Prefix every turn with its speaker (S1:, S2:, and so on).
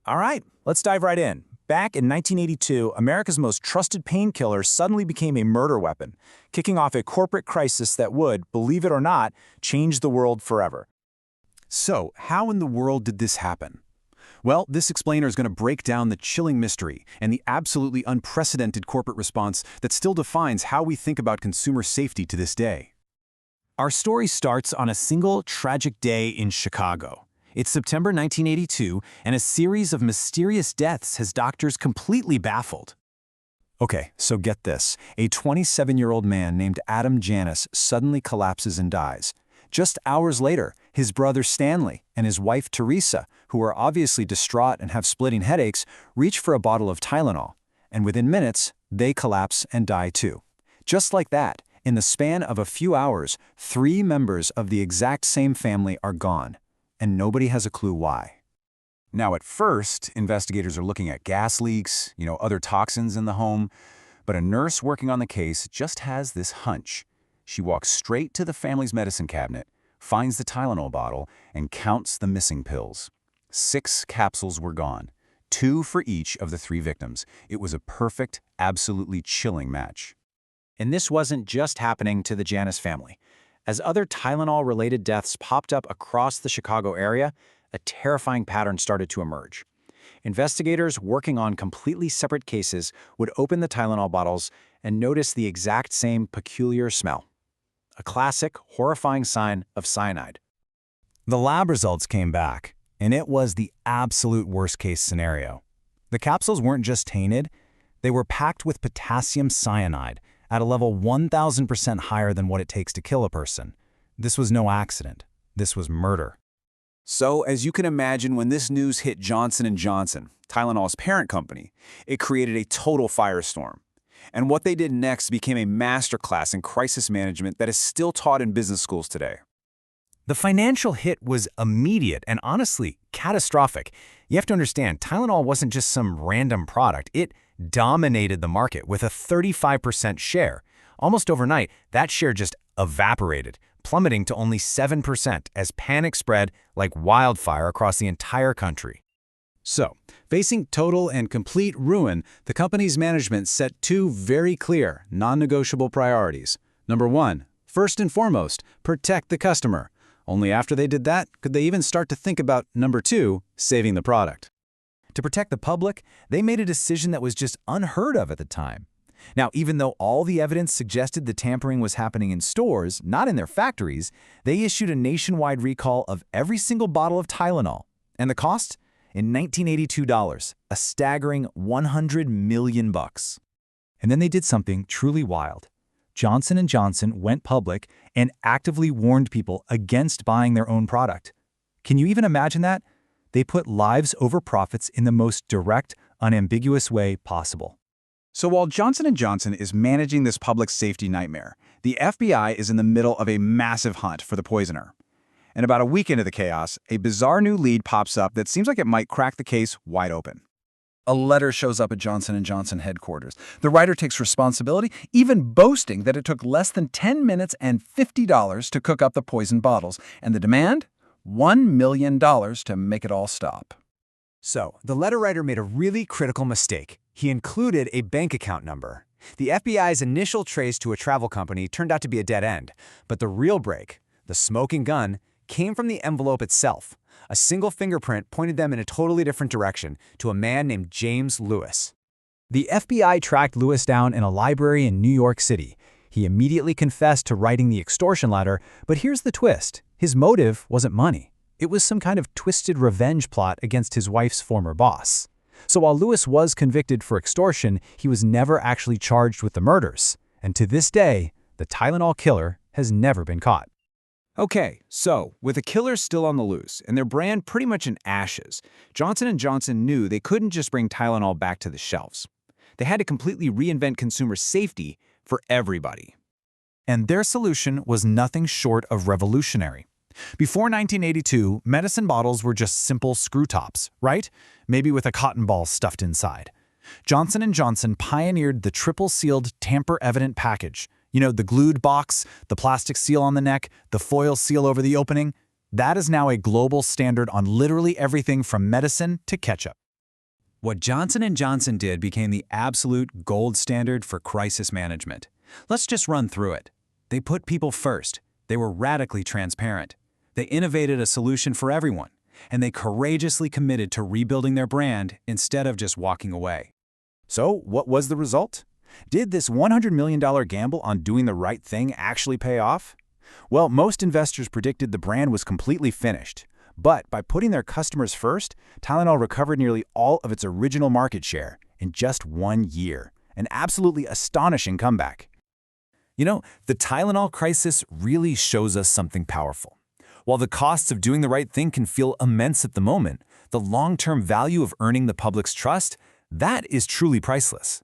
S1: All right, let's dive right in. Back in 1982, America's most trusted painkiller suddenly became a murder weapon, kicking off a corporate crisis that would, believe it or not, change the world forever.
S2: So, how in the world did this happen? Well, this explainer is going to break down the chilling mystery and the absolutely unprecedented corporate response that still defines how we think about consumer safety to this day.
S1: Our story starts on a single tragic day in Chicago. It's September 1982, and a series of mysterious deaths has doctors completely baffled.
S2: Okay, so get this. A 27-year-old man named Adam Janus suddenly collapses and dies. Just hours later, his brother Stanley and his wife Teresa, who are obviously distraught and have splitting headaches, reach for a bottle of Tylenol. And within minutes, they collapse and die too. Just like that, in the span of a few hours, 3 members of the exact same family are gone. And nobody has a clue why.
S3: Now, at first, investigators are looking at gas leaks, other toxins in the home, but a nurse working on the case just has this hunch. She walks straight to the family's medicine cabinet, finds the Tylenol bottle, and counts the missing pills. 6 capsules were gone, 2 for each of the 3 victims. It was a perfect, absolutely chilling match.
S1: And this wasn't just happening to the Janus family. As other Tylenol-related deaths popped up across the Chicago area, a terrifying pattern started to emerge. Investigators working on completely separate cases would open the Tylenol bottles and notice the exact same peculiar smell. A classic, horrifying sign of cyanide.
S2: The lab results came back, and it was the absolute worst-case scenario. The capsules weren't just tainted, they were packed with potassium cyanide, at a level 1,000% higher than what it takes to kill a person. This was no accident. This was murder.
S3: So, as you can imagine, when this news hit Johnson & Johnson, Tylenol's parent company, it created a total firestorm. And what they did next became a masterclass in crisis management that is still taught in business schools today.
S1: The financial hit was immediate and honestly catastrophic. You have to understand, Tylenol wasn't just some random product. It dominated the market with a 35% share. Almost overnight, that share just evaporated, plummeting to only 7% as panic spread like wildfire across the entire country.
S2: So, facing total and complete ruin, the company's management set 2 very clear, non-negotiable priorities. Number 1, first and foremost, protect the customer. Only after they did that could they even start to think about number 2, saving the product.
S1: To protect the public, they made a decision that was just unheard of at the time. Now, even though all the evidence suggested the tampering was happening in stores, not in their factories, they issued a nationwide recall of every single bottle of Tylenol. And the cost? In $1982, a staggering $100 million.
S2: And then they did something truly wild. Johnson & Johnson went public and actively warned people against buying their own product. Can you even imagine that? They put lives over profits in the most direct, unambiguous way possible.
S3: So while Johnson & Johnson is managing this public safety nightmare, the FBI is in the middle of a massive hunt for the poisoner. And about a week into the chaos, a bizarre new lead pops up that seems like it might crack the case wide open. A letter shows up at Johnson & Johnson headquarters. The writer takes responsibility, even boasting that it took less than 10 minutes and $50 to cook up the poison bottles. And the demand? $1 million to make it all stop.
S1: So, the letter writer made a really critical mistake. He included a bank account number. The FBI's initial trace to a travel company turned out to be a dead end. But the real break, the smoking gun, came from the envelope itself. A single fingerprint pointed them in a totally different direction, to a man named James Lewis. The FBI tracked Lewis down in a library in New York City. He immediately confessed to writing the extortion letter, but here's the twist. His motive wasn't money. It was some kind of twisted revenge plot against his wife's former boss. So while Lewis was convicted for extortion, he was never actually charged with the murders. And to this day, the Tylenol killer has never been caught.
S3: Okay, so with the killer still on the loose and their brand pretty much in ashes, Johnson & Johnson knew they couldn't just bring Tylenol back to the shelves. They had to completely reinvent consumer safety for everybody.
S1: And their solution was nothing short of revolutionary. Before 1982, medicine bottles were just simple screw tops, right? Maybe with a cotton ball stuffed inside. Johnson & Johnson pioneered the triple-sealed Tamper-Evident package. You know, the glued box, the plastic seal on the neck, the foil seal over the opening. That is now a global standard on literally everything from medicine to ketchup.
S2: What Johnson & Johnson did became the absolute gold standard for crisis management. Let's just run through it. They put people first. They were radically transparent. They innovated a solution for everyone, and they courageously committed to rebuilding their brand instead of just walking away.
S3: So, what was the result? Did this $100 million gamble on doing the right thing actually pay off? Well, most investors predicted the brand was completely finished. But by putting their customers first, Tylenol recovered nearly all of its original market share in just 1 year. An absolutely astonishing comeback.
S2: You know, the Tylenol crisis really shows us something powerful. While the costs of doing the right thing can feel immense at the moment, the long-term value of earning the public's trust, that is truly priceless.